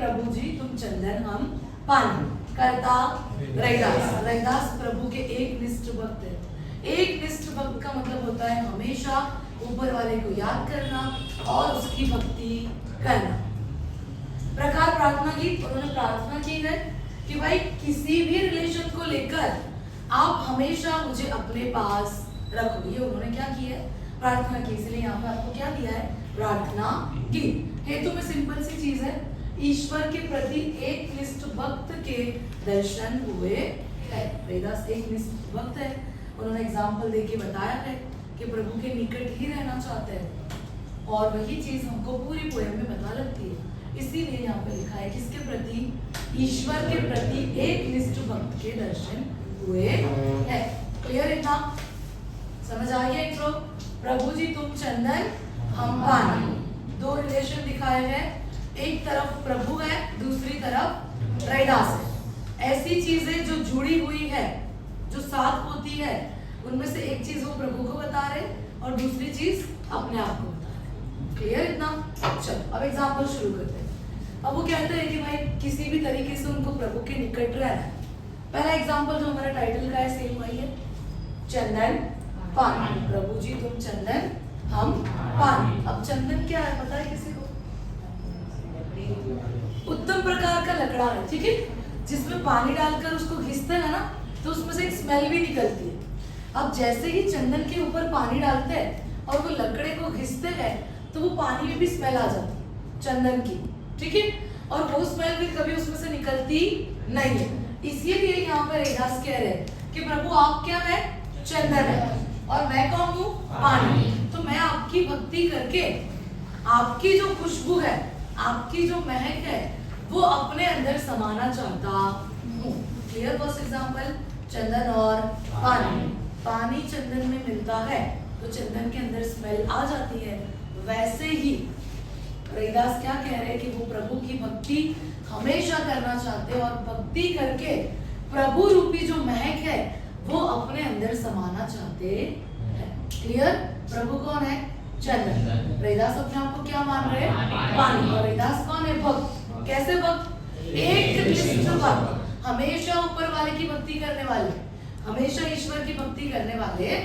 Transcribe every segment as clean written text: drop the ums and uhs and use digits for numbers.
प्रभु जी तुम चंदन हम पानी। करता रैदास। रैदास प्रभु के एक निष्ठ भक्त है। एक निष्ठ भक्त का मतलब होता है हमेशा ऊपर वाले को याद करना और उसकी भक्ति करना। प्रकार प्रार्थना गीत, उन्होंने प्रार्थना की है कि भाई किसी भी रिलेशन को लेकर आप हमेशा मुझे अपने पास रखो। ये उन्होंने क्या किया है? प्रार्थना की। इसलिए यहाँ पे आपको क्या दिया है? प्रार्थना की। हेतु में सिंपल सी चीज है, ईश्वर के प्रति एक निष्ठ भक्त के दर्शन हुए है। रैदास एक निष्ठ भक्त है। उन्होंने एग्जाम्पल देके बताया है कि प्रभु के निकट ही रहना चाहते हैं और वही चीज हमको पूरी पोएम में पता लगती है। इसीलिए यहाँ पे लिखा है किसके प्रति? ईश्वर के प्रति एक निष्ठ भक्त के दर्शन हुए है। क्लियर इतना? समझ आ गया इंट्रो? प्रभु जी तुम चंदन हम पानी। दो रिलेशन दिखाए हैं, एक तरफ प्रभु है, दूसरी तरफ रैदास है। ऐसी चीजें जो जुड़ी हुई है, जो साथ होती है, उनमें से एक चीज वो प्रभु को बता रहे और दूसरी चीज अपने आप को बता रहे। क्लियर इतना? चलो अब एग्जाम्पल शुरू करते हैं। अब वो कहते हैं कि भाई किसी भी तरीके से उनको प्रभु के निकट रहना है। पहला एग्जाम्पल जो हमारा टाइटल का है सेम वही है, चंदन पानी। प्रभु जी तुम चंदन हम पानी। अब चंदन क्या है पता है किसी को? उत्तम प्रकार का लकड़ा है, ठीक है, जिसमें पानी डालकर उसको घिसते हैं ना तो उसमें से एक स्मेल भी निकलती है। अब जैसे ही चंदन के ऊपर पानी डालते हैं और वो लकड़े को घिसते हैं तो वो पानी में भी स्मेल आ जाती है चंदन की, ठीक है, और वो स्मेल भी कभी उसमें से निकलती नहीं है। इसीलिए यहाँ पर रैदास कह रहे हैं कि प्रभु आप क्या है? चंदन है और मैं कौन हूँ? पानी। तो मैं आपकी भक्ति करके आपकी जो खुशबू है, आपकी जो महक है, वो अपने अंदर समाना चाहता हूँ। क्लियर? फर्स्ट एग्जाम्पल चंदन और पानी। पानी चंदन में मिलता है तो चंदन के अंदर स्मेल आ जाती है। वैसे ही रैदास क्या कह रहे हैं कि वो प्रभु की भक्ति हमेशा करना चाहते हैं और भक्ति करके प्रभु रूपी जो महक है वो अपने अंदर समाना चाहते हैं। क्लियर? प्रभु कौन है? चंदन। रैदास अपने आप को क्या मान रहे हैं? पानी। और रैदास कौन है? भक्त। कैसे भक्त? एक निष्ठ भक्त, हमेशा ऊपर वाले की भक्ति करने वाले, हमेशा ईश्वर की भक्ति करने वाले हैं।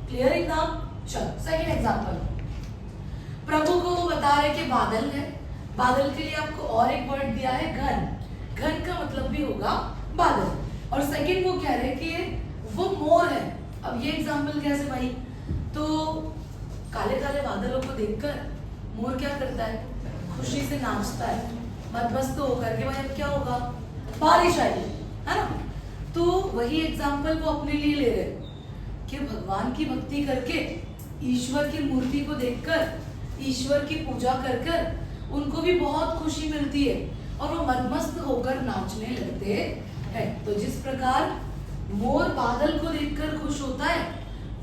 क्लियर एकदम? चलो सेकंड एग्जांपल। प्रभु को वो बता रहे कि बादल है। बादल के लिए आपको और एक वर्ड दिया है घन। घन का मतलब भी होगा बादल। और सेकंड वो कह रहे कि वो मोर है। अब ये एग्जांपल कैसे भाई? तो काले काले बादलों को देखकर मोर क्या करता है? खुशी से नाचता है, मदमस्त होकर के भाई अब क्या होगा? बारिश आएगी, है ना? तो वही एग्जाम्पल वो अपने लिए ले रहे कि भगवान की भक्ति करके, ईश्वर की मूर्ति को देखकर, ईश्वर की पूजा कर कर उनको भी बहुत खुशी मिलती है और वो मदमस्त होकर नाचने लगते हैं। तो जिस प्रकार मोर बादल को देखकर खुश होता है,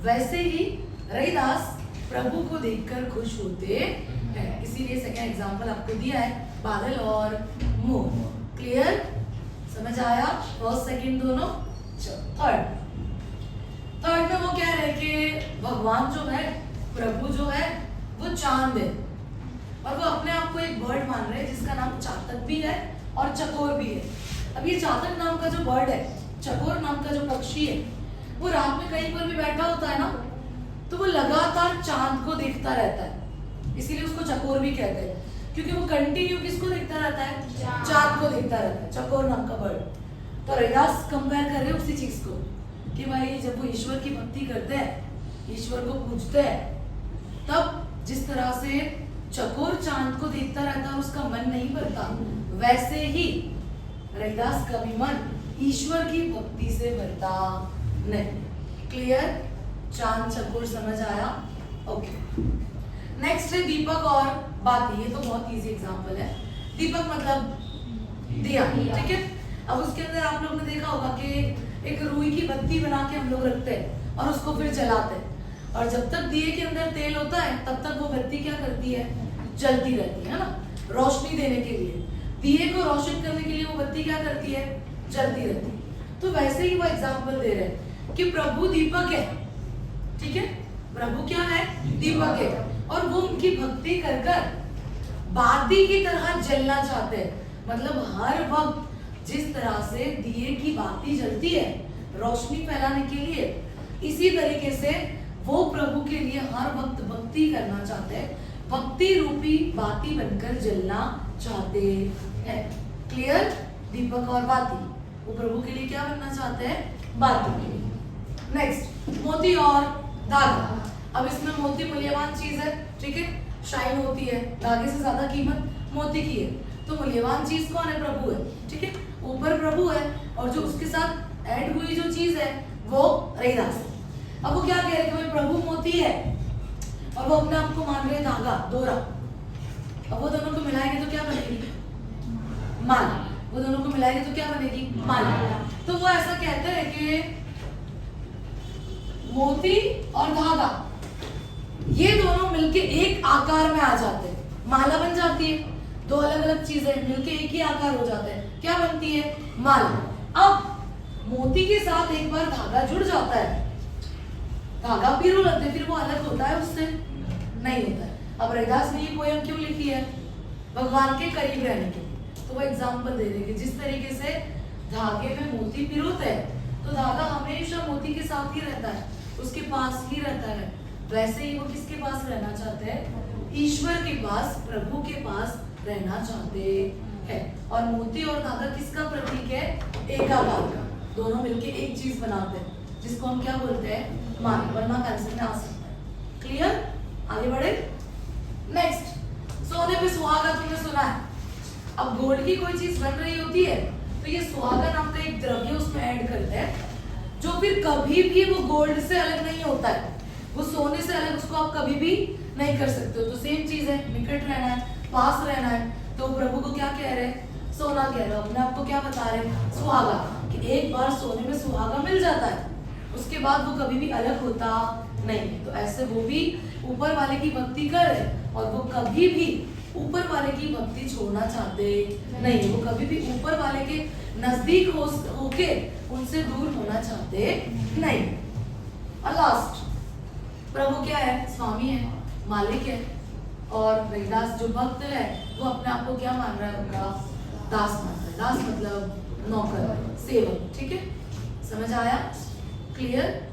वैसे ही रैदास प्रभु को देखकर खुश होते हैं। इसीलिए सेकंड एग्जाम्पल आपको दिया है बादल और मोर। क्लियर? समझ आया? फर्स्ट सेकंड दोनों। थर्ड में वो कह रहे हैं कि भगवान जो है, प्रभु जो है, वो चांद है और वो अपने आप को एक बर्ड मान रहे हैं जिसका नाम चातक भी है और चकोर भी है। अब ये चातक नाम का जो बर्ड है, चकोर नाम का जो पक्षी है, वो रात में कहीं पर भी बैठा होता है ना तो वो लगातार चांद को देखता रहता है। इसीलिए उसको चकोर भी कहते हैं, क्योंकि वो कंटिन्यू किसको देखता रहता है? चांद को देखता रहता है, चकोर नाम का बर्ड। तो रैदास कंपेयर कर रहे हैं उसी चीज को कि भाई जब वो ईश्वर की भक्ति करते हैं, ईश्वर को पूजते हैं, तब जिस तरह से चकोर चांद को देखता रहता है उसका मन नहीं भरता, वैसे ही रैदास का भी मन ईश्वर की भक्ति से भरता नहीं। क्लियर? चांद चकोर समझ आया? ओके। नेक्स्ट है दीपक और बाती। ये तो बहुत इजी एग्जांपल है। दीपक मतलब दिया, ठीक है। अब उसके अंदर आप लोग ने देखा होगा कि एक रुई की बत्ती बना के हम लोग रखते हैं और उसको फिर जलाते हैं, और जब तक दिए के अंदर तेल होता है तब तक वो बत्ती क्या करती है? जलती रहती है ना, रोशनी देने के लिए। दिए को रोशन करने के लिए वो बत्ती क्या करती है? जलती रहती है। तो वैसे ही वो एग्जाम्पल दे रहे हैं कि प्रभु दीपक है, ठीक है। प्रभु क्या है? दीपक है, और वो उनकी भक्ति कर कर बाती की तरह जलना चाहते हैं, मतलब हर वक्त जिस तरह से दिए की बाती जलती है रोशनी फैलाने के लिए, इसी तरीके से वो प्रभु के लिए हर वक्त भक्ति करना चाहते हैं, भक्ति रूपी बाती बनकर जलना चाहते हैं। क्लियर? दीपक और बाती, वो प्रभु के लिए क्या बनना चाहते हैं? बाती के लिए। नेक्स्ट, मोती और धागा। अब इसमें मोती मूल्यवान चीज है, ठीक है, शाइन होती है, धागे से ज्यादा कीमत मोती की है, तो मूल्यवान चीज कौन है? प्रभु है, ठीक है, ऊपर प्रभु है और जो उसके साथ ऐड हुई जो चीज है वो रैदास। अब वो क्या कह रहे हैं कि भाई प्रभु मोती है और वो अपने आप को मान रहे धागा, डोरा। अब वो दोनों को मिलाएंगे तो क्या बनेगी? माला। वो दोनों को मिलाएंगे तो क्या बनेगी? माला। तो वो ऐसा कहते हैं कि मोती और धागा ये दोनों मिलके एक आकार में आ जाते हैं, माला बन जाती है। दो अलग अलग चीजें मिलके एक ही आकार हो जाते हैं, क्या बनती है? माला। अब मोती के साथ एक बार धागा जुड़ जाता है, धागा पिरो लगते हैं, फिर वो अलग होता है उससे? नहीं होता है। अब रैदास ने ये पोयम क्यों लिखी है? भगवान के करीब रहने के लिए। तो वो एग्जाम्पल दे रहे कि जिस तरीके से धागे में मोती पिरोते हैं तो धागा हमेशा मोती के साथ ही रहता है, उसके पास ही रहता है, वैसे ही वो किसके पास रहना चाहते हैं? ईश्वर के पास, प्रभु के पास रहना चाहते हैं। और मोती और धागा किसका प्रतीक है? एकाकार का। दोनों मिलके एक चीज बनाते हैं जिसको हम क्या बोलते हैं? मान, वरना कैंसर में आ सकता है। क्लियर? आगे बढ़े। नेक्स्ट, सोने पे सुहागा तुमने सुना है। अब गोल्ड की कोई चीज बन रही होती है तो ये सुहागा नाम का एक द्रव्य उसमें ऐड करते हैं, जो फिर कभी भी वो गोल्ड से अलग नहीं होता है, वो सोने से अलग उसको आप कभी भी नहीं कर सकते हो। तो सेम चीज है, निकट रहना है, पास रहना है। तो प्रभु को क्या कह रहे हैं? सोना कह रहे हो, अपने आप को क्या बता रहे हैं? सुहागा, कि एक बार सोने में सुहागा मिल जाता है उसके बाद वो कभी भी अलग होता नहीं। तो ऐसे वो भी ऊपर वाले की भक्ति कर रहे और वो कभी भी ऊपर वाले की भक्ति छोड़ना चाहते नहीं, वो कभी भी ऊपर वाले के नजदीक होके उनसे दूर होना चाहते नहीं। और लास्ट, प्रभु क्या है? स्वामी है, मालिक है, और रैदास जो भक्त है वो अपने आप को क्या मान रहा है? उनका दास मान रहा है। दास मतलब नौकर, सेवक, ठीक है? समझ आया? क्लियर?